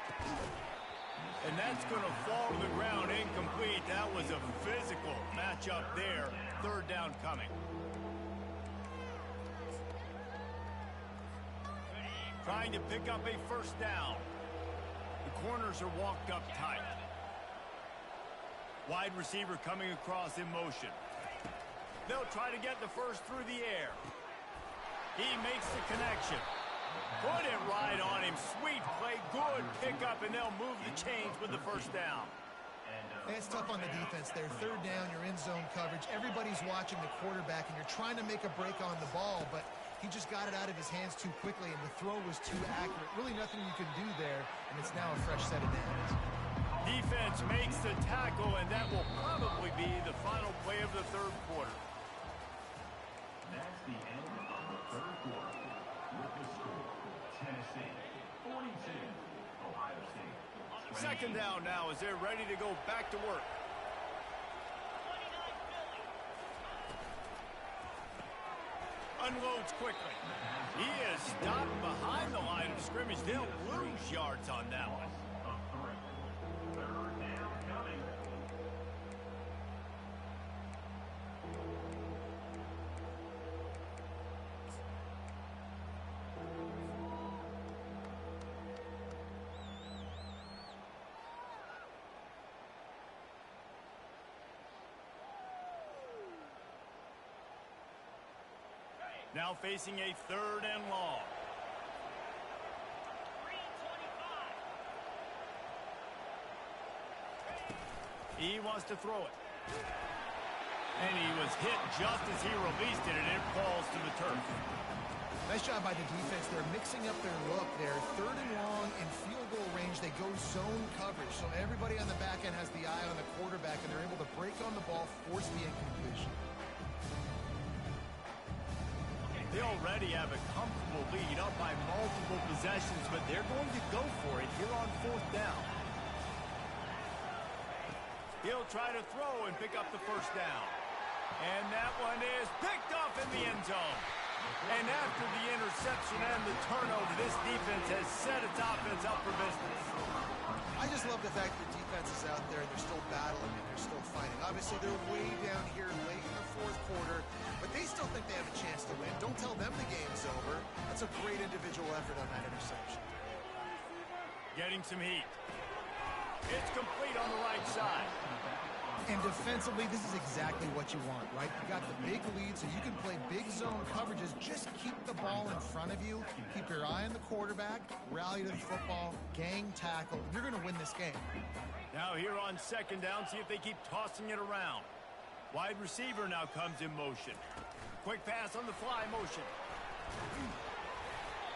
That's going to fall to the ground incomplete. That was a physical matchup there. Third down coming. Trying to pick up a first down. The corners are walked up tight. Wide receiver coming across in motion. They'll try to get the first through the air. He makes the connection. Put it right on him. Sweet play, good pickup, and they'll move the chains with the first down. It's tough on the defense there. Third down, you're in zone coverage. Everybody's watching the quarterback, and you're trying to make a break on the ball, but he just got it out of his hands too quickly, and the throw was too accurate. Really nothing you can do there, and it's now a fresh set of downs. Defense makes the tackle, and that will probably be the final play of the third quarter. That's the end of the third quarter. With the score, Tennessee 42, Ohio State. Second down now as they're ready to go back to work. Unloads quickly. He is stopped behind the line of scrimmage. They'll lose yards on that one. Third down coming. Now facing a third and long. He wants to throw it. And he was hit just as he released it, and it falls to the turf. Nice job by the defense. They're mixing up their look there. Third and long in field goal range. They go zone coverage. So everybody on the back end has the eye on the quarterback, and they're able to break on the ball, force the incompletion. They already have a comfortable lead up by multiple possessions, but they're going to go for it here on fourth down. He'll try to throw and pick up the first down. And that one is picked off in the end zone. And after the interception and the turnover, this defense has set its offense up for business. I just love the fact that defense is out there and they're still battling and they're still fighting. Obviously, they're way down here late in the fourth quarter, but they still think they have a chance to win. Don't tell them the game's over. That's a great individual effort on that interception. Getting some heat. It's complete on the right side. And defensively, this is exactly what you want, right? You got the big lead, so you can play big zone coverages. Just keep the ball in front of you. Keep your eye on the quarterback. Rally to the football. Gang tackle. You're going to win this game. Now here on second down, see if they keep tossing it around. Wide receiver now comes in motion. Quick pass on the fly motion.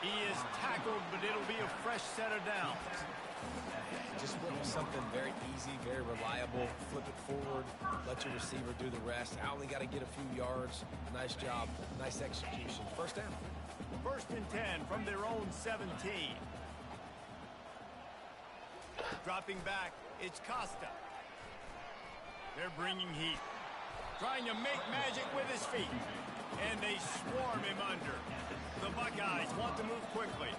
He is tackled, but it'll be a fresh set of downs. Just look for something very easy, very reliable. Flip it forward, let your receiver do the rest. I only got to get a few yards. Nice job, nice execution. First down. First and 10 from their own 17. Dropping back, it's Costa. They're bringing heat. Trying to make magic with his feet. And they swarm him under. The Buckeyes want to move quickly.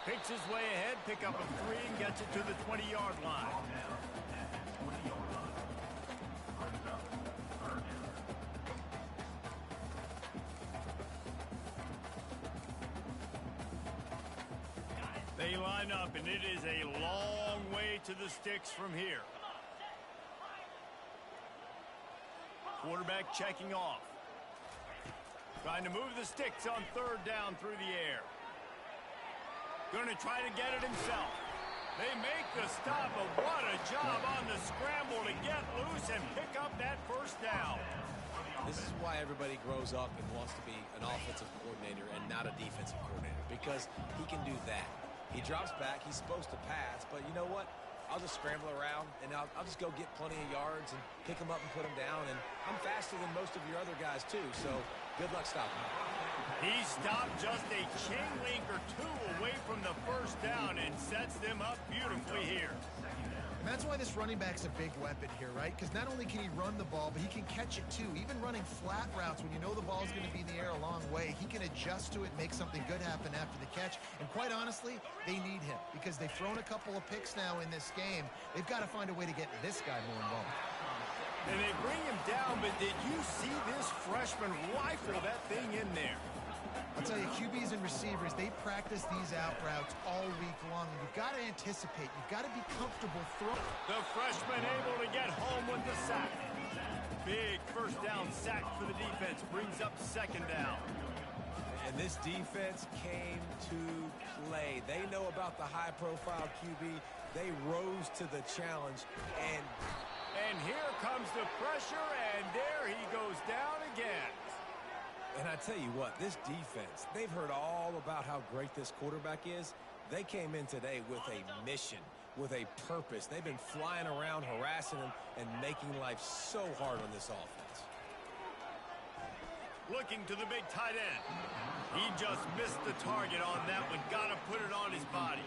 Picks his way ahead, pick up a 3, and gets it to the 20-yard line. They line up, and it is a long way to the sticks from here. Quarterback checking off. Trying to move the sticks on third down through the air. Going to try to get it himself. They make the stop, but what a job on the scramble to get loose and pick up that first down. This is why everybody grows up and wants to be an offensive coordinator and not a defensive coordinator, because he can do that. He drops back, he's supposed to pass, but you know what? I'll just scramble around, and I'll just go get plenty of yards and pick them up and put them down, and I'm faster than most of your other guys, too, so good luck stopping him. He stopped just a chain link or two away from the first down and sets them up beautifully here. And that's why this running back's a big weapon here, right? Because not only can he run the ball, but he can catch it too. Even running flat routes when you know the ball's going to be in the air a long way, he can adjust to it, make something good happen after the catch. And quite honestly, they need him because they've thrown a couple of picks now in this game. They've got to find a way to get this guy more involved. And they bring him down, but did you see this freshman rifle that thing in there? I'll tell you, QBs and receivers, they practice these out routes all week long. You've got to anticipate. You've got to be comfortable throwing. The freshman able to get home with the sack. Big first down sack for the defense. Brings up second down. And this defense came to play. They know about the high-profile QB. They rose to the challenge. And here comes the pressure, and there he goes down again. And I tell you what, this defense, they've heard all about how great this quarterback is. They came in today with a mission, with a purpose. They've been flying around, harassing him, and making life so hard on this offense. Looking to the big tight end. He just missed the target on that one. Got to put it on his body.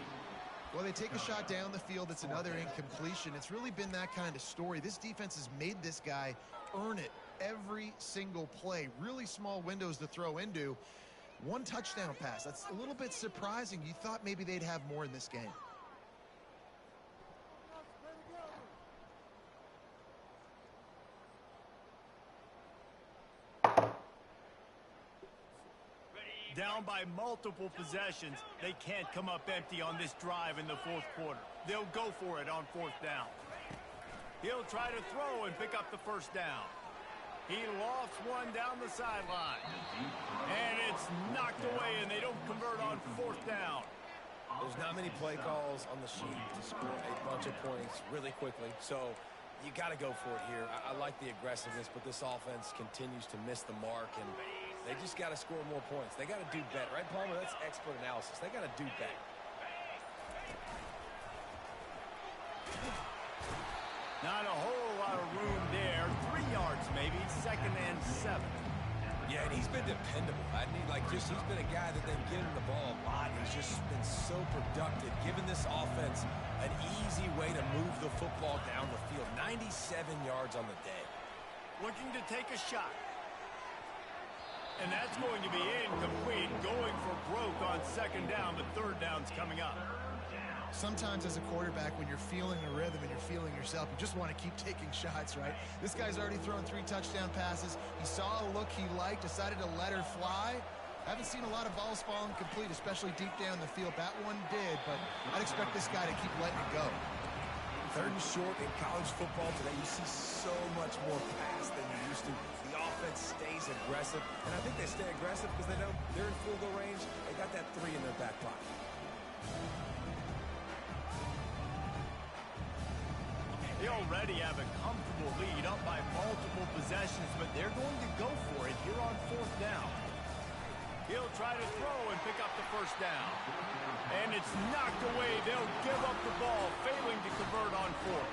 Well, they take a shot down the field. It's another incompletion. It's really been that kind of story. This defense has made this guy earn it every single play. Really small windows to throw into. One touchdown pass. That's a little bit surprising. You thought maybe they'd have more in this game. Down by multiple possessions, they can't come up empty on this drive in the fourth quarter. They'll go for it on fourth down. He'll try to throw and pick up the first down. He lofts one down the sideline. And it's knocked away, and they don't convert on fourth down. There's not many play calls on the sheet to score a bunch of points really quickly, so you got to go for it here. I like the aggressiveness, but this offense continues to miss the mark, and they just got to score more points. They got to do better, right, Palmer? That's expert analysis. They got to do better. Not a whole lot of room there. 3 yards maybe, second and 7. Yeah, and he's been dependable. He's been a guy that they've given the ball a lot. He's just been so productive, giving this offense an easy way to move the football down the field. 97 yards on the day. Looking to take a shot. And that's going to be incomplete. Going for broke on second down, but third down's coming up. Sometimes as a quarterback, when you're feeling the rhythm and you're feeling yourself, you just want to keep taking shots, right? This guy's already thrown 3 touchdown passes. He saw a look he liked, decided to let her fly. Haven't seen a lot of balls falling complete, especially deep down the field. That one did, but I'd expect this guy to keep letting it go. Third and short in college football today, you see so much more pass than you used to. The offense stays aggressive, and I think they stay aggressive because they know they're in field goal range. They got that 3 in their back pocket. They already have a comfortable lead, up by multiple possessions, but they're going to go for it here on fourth down. He'll try to throw and pick up the first down. And it's knocked away. They'll give up the ball, failing to convert on fourth.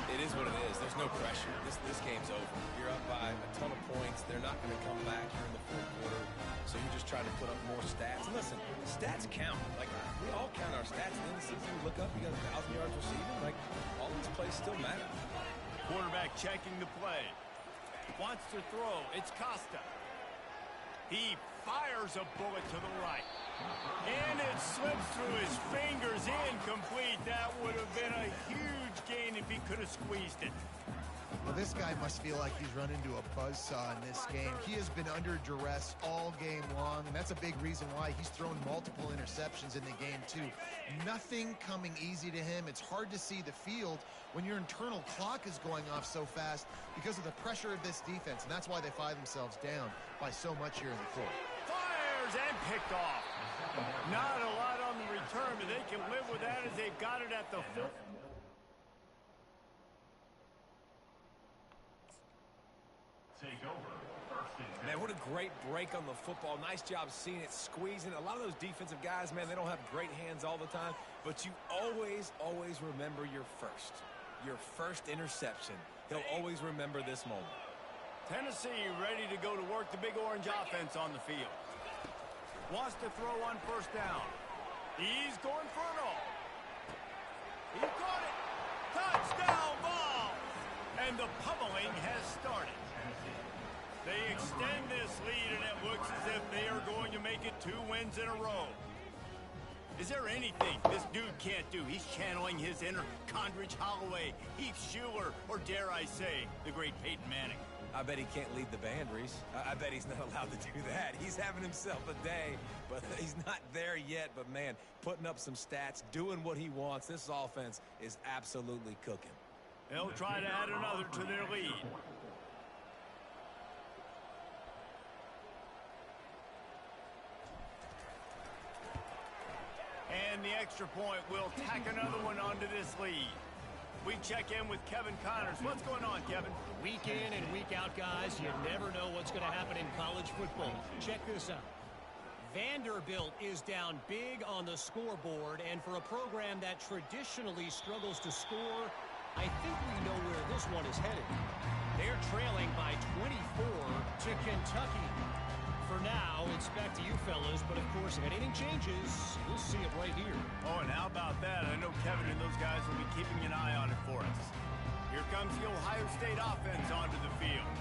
It is what it is. There's no pressure. This game's over. You're up by a ton of points. They're not going to come back here in the fourth quarter. So you just try to put up more stats. And listen, stats count. We all count our stats. At the end of the season, you look up, you got 1,000 yards receiving. All these plays still matter. Quarterback checking the play. Wants to throw. It's Costa. He fires a bullet to the right. And it slips through his fingers, incomplete. That would have been a huge gain if he could have squeezed it. Well, this guy must feel like he's run into a buzzsaw in this game. He has been under duress all game long, and that's a big reason why he's thrown multiple interceptions in the game, too. Nothing coming easy to him. It's hard to see the field when your internal clock is going off so fast because of the pressure of this defense, and that's why they find themselves down by so much here in the fourth. Fires and picked off. Not a lot on the return, but they can live with that as they've got it at the foot. Take over. First and 10. Man, what a great break on the football. Nice job seeing it, squeezing. A lot of those defensive guys, man, they don't have great hands all the time, but you always, always remember your first interception. He'll always remember this moment. Tennessee ready to go to work the big orange offense on the field. Wants to throw on first down. He's going for it all. He caught it. Touchdown ball! And the pummeling has started. They extend this lead, and it looks as if they are going to make it 2 wins in a row. Is there anything this dude can't do? He's channeling his inner Condridge Holloway, Heath Schuler, or dare I say, the great Peyton Manning. I bet he can't lead the band, Reese. I bet he's not allowed to do that. He's having himself a day, but he's not there yet. But, man, putting up some stats, doing what he wants. This offense is absolutely cooking. They'll try to add another to their lead. And the extra point will tack another one onto this lead. We check in with Kevin Connors. What's going on, Kevin? Week in and week out, guys, you never know what's going to happen in college football. Check this out. Vanderbilt is down big on the scoreboard, and for a program that traditionally struggles to score, I think we know where this one is headed. They're trailing by 24 to Kentucky. For now, it's back to you fellas, but of course, if anything changes, we'll see it right here. Oh, and how about that? I know Kevin and those guys will be keeping an eye on it for us. Here comes the Ohio State offense onto the field.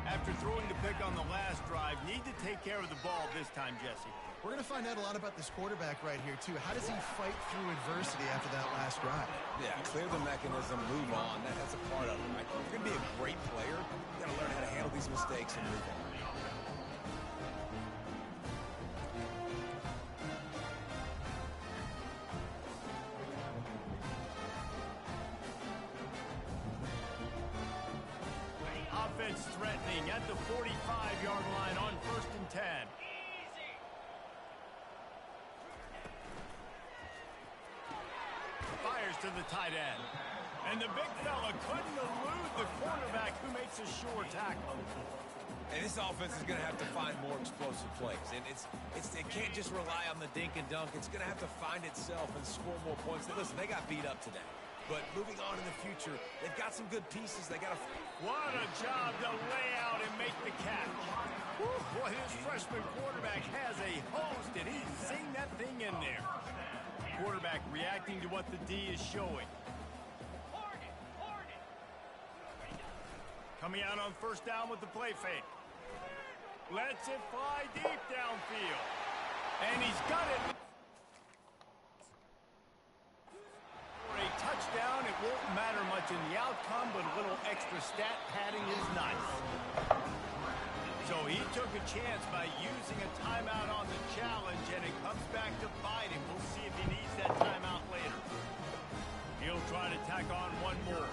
After throwing the pick on the last drive, need to take care of the ball this time, Jesse. We're going to find out a lot about this quarterback right here, too. How does he fight through adversity after that last drive? Yeah, clear the mechanism, move on. That's a part of it, right? If you're going to be a great player, you got to learn how to handle these mistakes and move on. Offense threatening at the 45-yard line on 1st and 10. Fires to the tight end. And the big fella couldn't elude the cornerback who makes a sure tackle. And this offense is going to have to find more explosive plays. And it can't just rely on the dink and dunk. It's going to have to find itself and score more points. And listen, they got beat up today. But moving on in the future, they've got some good pieces. They got to... What a job to lay out and make the catch. Woo, boy, this freshman quarterback has a host, and he's seen that thing in there. Quarterback reacting to what the D is showing. Coming out on 1st down with the play fake. Lets it fly deep downfield. And he's got it. For a touchdown, it won't matter much in the outcome, but a little extra stat padding is nice. So he took a chance by using a timeout on the challenge, and it comes back to bite him. We'll see if he needs that timeout later. He'll try to tack on one more.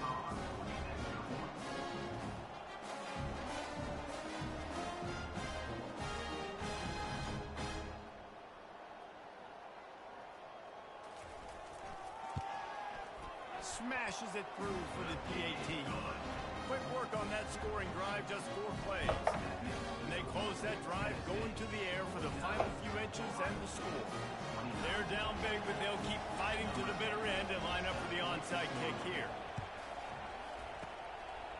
Smashes it through for the PAT. Quick work on that scoring drive, just 4 plays. And they close that drive going to the air for the final few inches and the score. They're down big, but they'll keep fighting to the bitter end and line up for the onside kick here.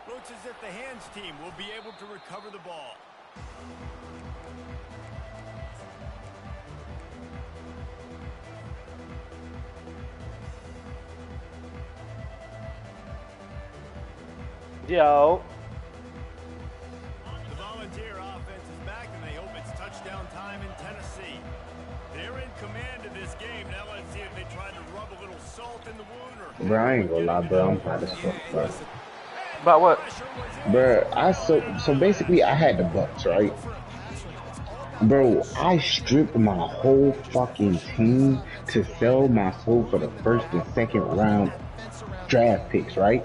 Looks as if the hands team will be able to recover the ball. Yo. The Volunteer offense is back, and they hope it's touchdown time in Tennessee. They're in command of this game. Now let's see if they try to rub a little salt in the wound or... Bro, I ain't gonna lie, bro. I'm hot as fuck, bro. About what? Bro, so basically I had the Bucks, right? Bro, I stripped my whole fucking team to sell my soul for the 1st and 2nd round draft picks, right?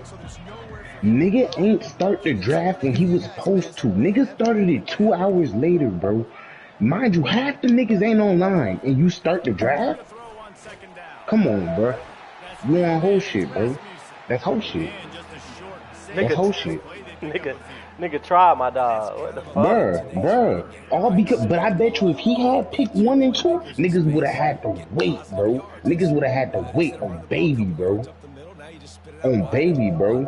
Nigga ain't start the draft when he was supposed to. Nigga started it 2 hours later, bro. Mind you, half the niggas ain't online, and you start the draft? Come on, bro. You on whole shit, bro. That's whole shit. That's whole shit. Nigga tried, my dog. What the fuck? Bruh. All because, but I bet you if he had picked 1 and 2, niggas would have had to wait, bro. Niggas would have had to wait on baby, bro. On baby, bro.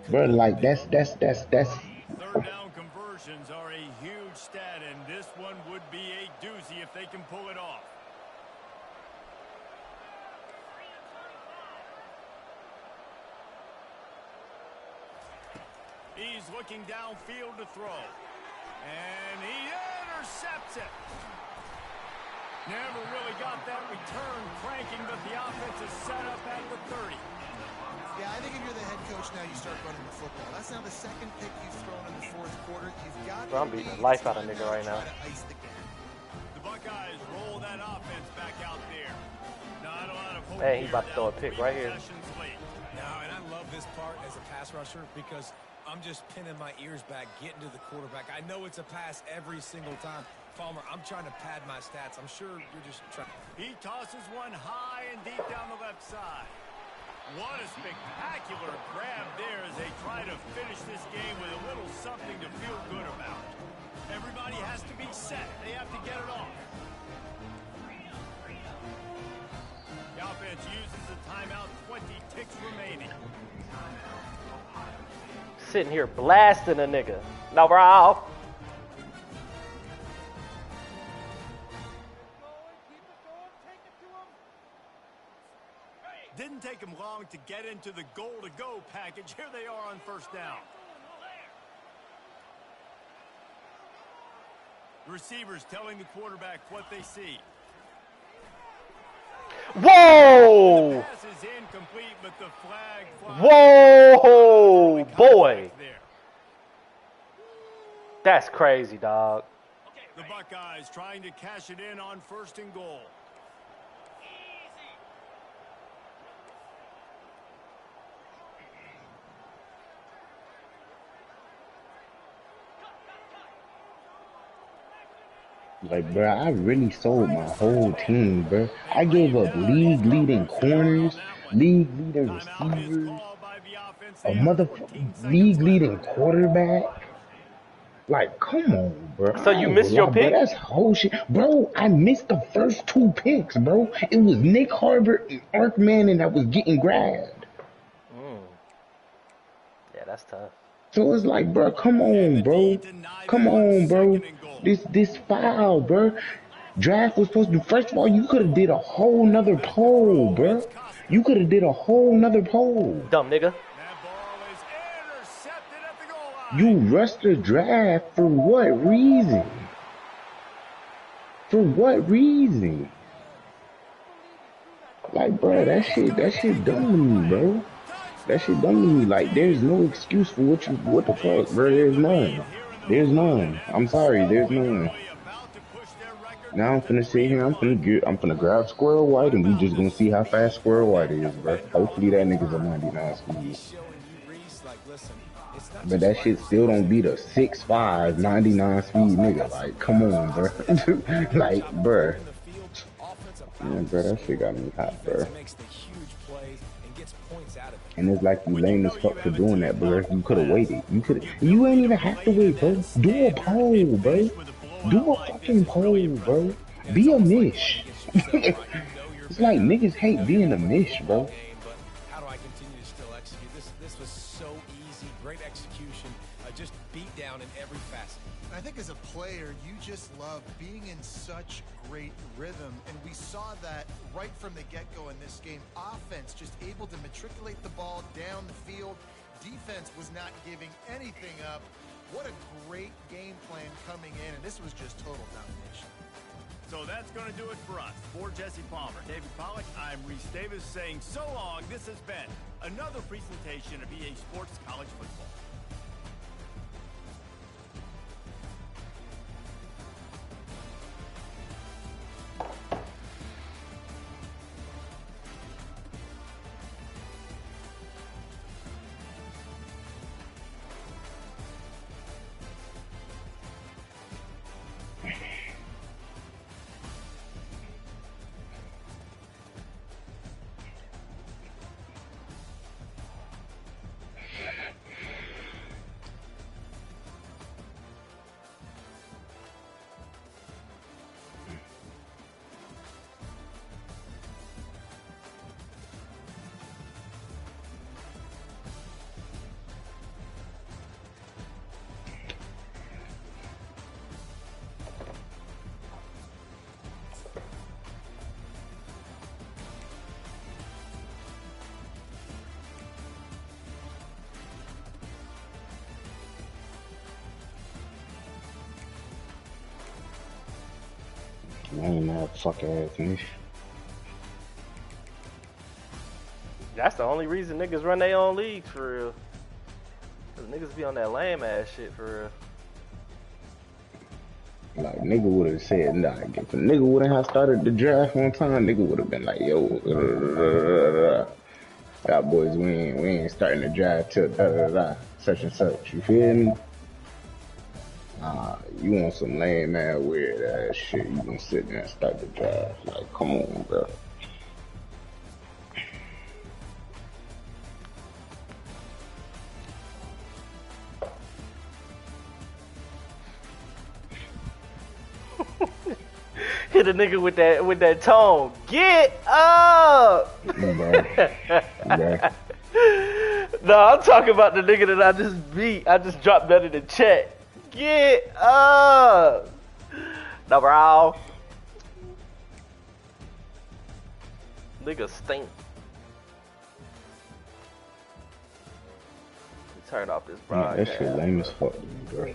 Bro, like that's. Third down conversions are a huge stat, and this one would be a doozy if they can pull it off. He's looking downfield to throw. And he intercepts it. Never really got that return cranking, but the offense is set up at the 30. Yeah, I think if you're the head coach now, you start running the football. That's now the second pick you've thrown in the fourth quarter. You've got. Bro, I'm beating the life out of nigga right now. The Buckeyes roll that offense back out there. Not a lot of hope. Hey, he about to throw a pick right here. Now, and I love this part as a pass rusher because I'm just pinning my ears back, getting to the quarterback. I know it's a pass every single time. Palmer, I'm trying to pad my stats. I'm sure you're just trying. He tosses one high and deep down the left side. What a spectacular grab there as they try to finish this game with a little something to feel good about. Everybody has to be set. They have to get it off. The offense uses the timeout, 20 ticks remaining. Sitting here blasting a nigga. No, bro. Didn't take him long to get into the goal-to-go package. Here they are on first down. The receivers telling the quarterback what they see. Whoa! The pass is incomplete, but the flag flies. Whoa, boy. That's crazy, dog. The Buckeyes trying to cash it in on first and goal. Like, bro, I really sold my whole team, bro. I gave up league-leading corners, league-leading receivers, a motherfucking league-leading quarterback. Like, come on, bro. So you missed your pick? Bro, that's whole shit. Bro, I missed the first two picks, bro. It was Nick Harbert and Ark Manning that was getting grabbed. Yeah, that's tough. So it's like, bro, come on, bro. Come on, bro. This foul, bro. Draft was supposed to be, first of all, you could have did a whole nother poll, bro. You could have did a whole nother poll. Dumb nigga. You rushed the draft for what reason? For what reason? Like, bro, that shit dumb to me, bro. That shit dumb to me. Like, there's no excuse for what the fuck, bro. There's none. There's none. I'm sorry, there's none. Now I'm finna sit here, I'm finna grab Squirrel White, and we just gonna see how fast Squirrel White is, bro. Hopefully that nigga's a 99 speed. But that shit still don't beat a 6'5", 99 speed nigga. Like, come on, bro. Like, bro. Yeah, bro, that shit got me hot, bro. And it's like you lame as fuck for doing that, bro. You could have waited. You ain't even have to wait, bro. Do a poll, bro. Do a fucking poll, bro. Be a mish. It's like niggas hate being a mish, bro. How do I continue to still execute? This was so easy. Great execution. Just beat down in every facet. I think as a player, you just love being in such great rhythm, and we saw that right from the get-go in this game. Offense just able to matriculate the ball down the field. Defense was not giving anything up. What a great game plan coming in, and this was just total domination. So that's going to do it for us. For Jesse Palmer, David Pollack, I'm Reese Davis saying so long. This has been another presentation of EA Sports College Football. Lame ass fuck ass nigga. That's the only reason niggas run their own leagues for real. Cause niggas be on that lame ass shit for real. Like nigga would have said, nah, if a nigga wouldn't have started the draft one time, nigga would have been like, yo, y'all boys, we ain't starting the draft till such and such. You feel me? You want some lame ass weird ass shit? You gonna sit there and start the draft? Like, come on, bro. Hit a nigga with that tone. Get up! No, I'm talking about the nigga that I just beat. I just dropped that in the chat. Get up! No, bro. Nigga stink. Turn off this broadcast. That shit lame as fuck, bro.